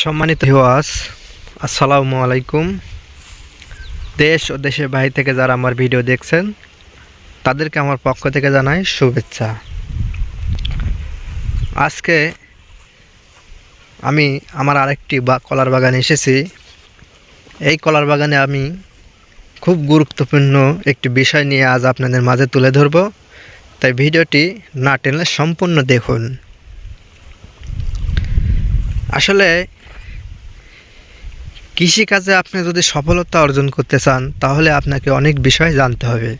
সম্মানিত ভিউয়ার্স, আসসালামু আলাইকুম। দেশ ও দেশের বাইরে থেকে যারা আমার ভিডিও দেখছেন তাদেরকে আমার পক্ষ থেকে জানাই শুভেচ্ছা। আজকে আমি আমার আরেকটি কলার বাগানে এসেছি। এই কলার বাগানে আমি খুব গুরুত্বপূর্ণ একটি বিষয় নিয়ে আজ আপনাদের মাঝে তুলে ধরব, তাই ভিডিওটি না টেনে সম্পূর্ণ দেখুন। আসলে কৃষিকাজে আপনি যদি সফলতা অর্জন করতে চান তাহলে আপনাকে অনেক বিষয় জানতে হবে।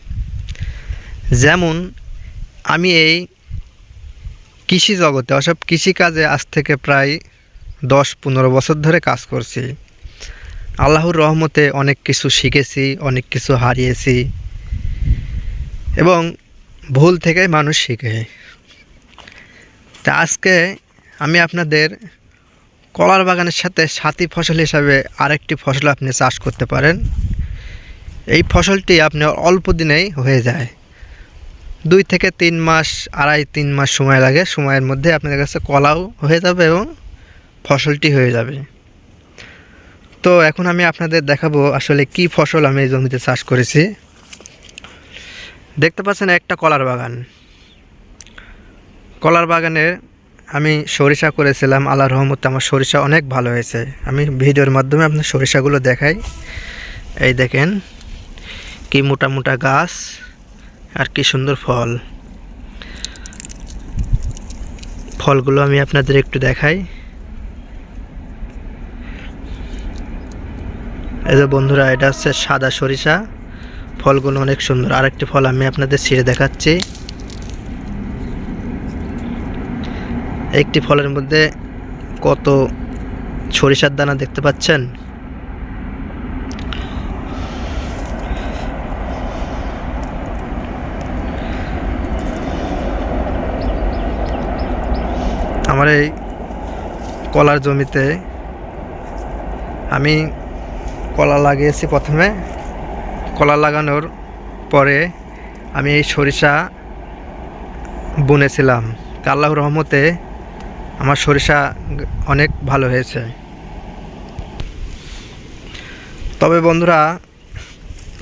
যেমন আমি এই কৃষি জগতে অর্থাৎ কৃষিকাজে আজ থেকে প্রায় 10-15 বছর ধরে কাজ করছি। আল্লাহর রহমতে অনেক কিছু শিখেছি, অনেক কিছু হারিয়েছি এবং ভুল থেকেই মানুষ শিখে। তা আজকে আমি আপনাদের কলার বাগানের সাথে সাথী ফসল হিসাবে আরেকটি ফসল আপনি চাষ করতে পারেন। এই ফসলটি আপনি অল্প দিনেই হয়ে যায়, 2 থেকে 3 মাস, 2.5-3 মাস সময় লাগে। সময়ের মধ্যে আপনাদের কাছে কলাও হয়ে যাবে এবং ফসলটি হয়ে যাবে। তো এখন আমি আপনাদের দেখাবো আসলে কি ফসল আমি এই জমিতে চাষ করেছি। দেখতে পাচ্ছেন একটা কলার বাগান। কলার বাগানের আমি সরিষা করেছিলাম। আল্লাহর রহমতে আমার সরিষা অনেক ভালো হয়েছে। আমি ভিডিওর মাধ্যমে আপনার সরিষাগুলো দেখাই। এই দেখেন কি মোটা মোটা গাছ আর কি সুন্দর ফল। ফলগুলো আমি আপনাদের একটু দেখাই। এই যে বন্ধুরা, এটা হচ্ছে সাদা সরিষা। ফলগুলো অনেক সুন্দর। আরেকটি ফল আমি আপনাদের ছিঁড়ে দেখাচ্ছি। একটি ফলের মধ্যে কত সরিষার দানা দেখতে পাচ্ছেন। আমার এই কলার জমিতে আমি কলা লাগিয়েছি। প্রথমে কলা লাগানোর পরে আমি এই সরিষা বুনেছিলাম। আল্লাহর রহমতে আমার সরিষা অনেক ভালো হয়েছে। তবে বন্ধুরা,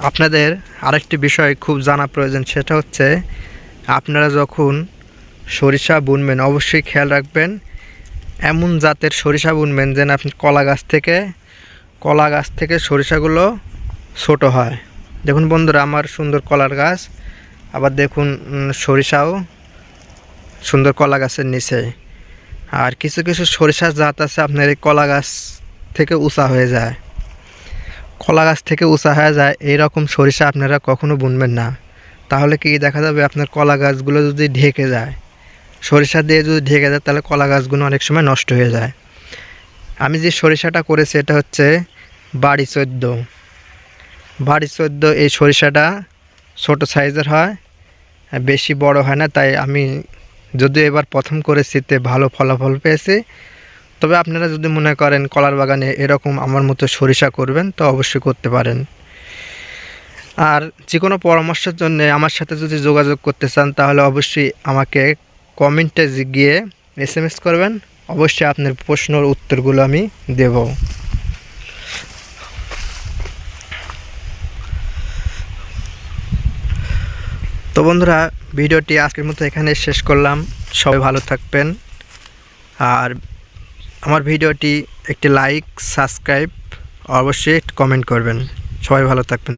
আপনাদের আরেকটি বিষয় খুব জানা প্রয়োজন, সেটা হচ্ছে আপনারা যখন সরিষা বুনবেন অবশ্যই খেয়াল রাখবেন এমন জাতের সরিষা বুনবেন যেন আপনি কলা গাছ থেকে সরিষাগুলো ছোট হয়। দেখুন বন্ধুরা, আমার সুন্দর কলার গাছ, আবার দেখুন সরিষাও সুন্দর কলা গাছের নিচে। আর কিছু কিছু সরিষার জাত আছে আপনার এই কলা গাছ থেকে উঁচা হয়ে যায়। কলা গাছ থেকে উঁচা হয়ে যায় এইরকম সরিষা আপনারা কখনো বুনবেন না। তাহলে কি দেখা যাবে, আপনার কলা গাছগুলো যদি ঢেকে যায়, সরিষা দিয়ে যদি ঢেকে যায়, তাহলে কলা গাছগুলো অনেক সময় নষ্ট হয়ে যায়। আমি যে সরিষাটা করেছি এটা হচ্ছে বাড়ি 14। এই সরিষাটা ছোট সাইজের হয়, বেশি বড় হয় না। তাই আমি যদিও এবার প্রথম করেছি তে ভালো ফলাফল পেয়েছি। তবে আপনারা যদি মনে করেন কলার বাগানে এরকম আমার মতো সরিষা করবেন তো অবশ্যই করতে পারেন। আর যে কোনো পরামর্শের জন্য আমার সাথে যদি যোগাযোগ করতে চান তাহলে অবশ্যই আমাকে কমেন্টে গিয়ে SMS করবেন। অবশ্যই আপনার প্রশ্নের উত্তরগুলো আমি দেব। তো বন্ধুরা, ভিডিওটি আজকের মতো এখানে শেষ করলাম। সবাই ভালো থাকবেন। আর আমার ভিডিওটি একটি লাইক, সাবস্ক্রাইব, অবশ্যই কমেন্ট করবেন। সবাই ভালো থাকবেন।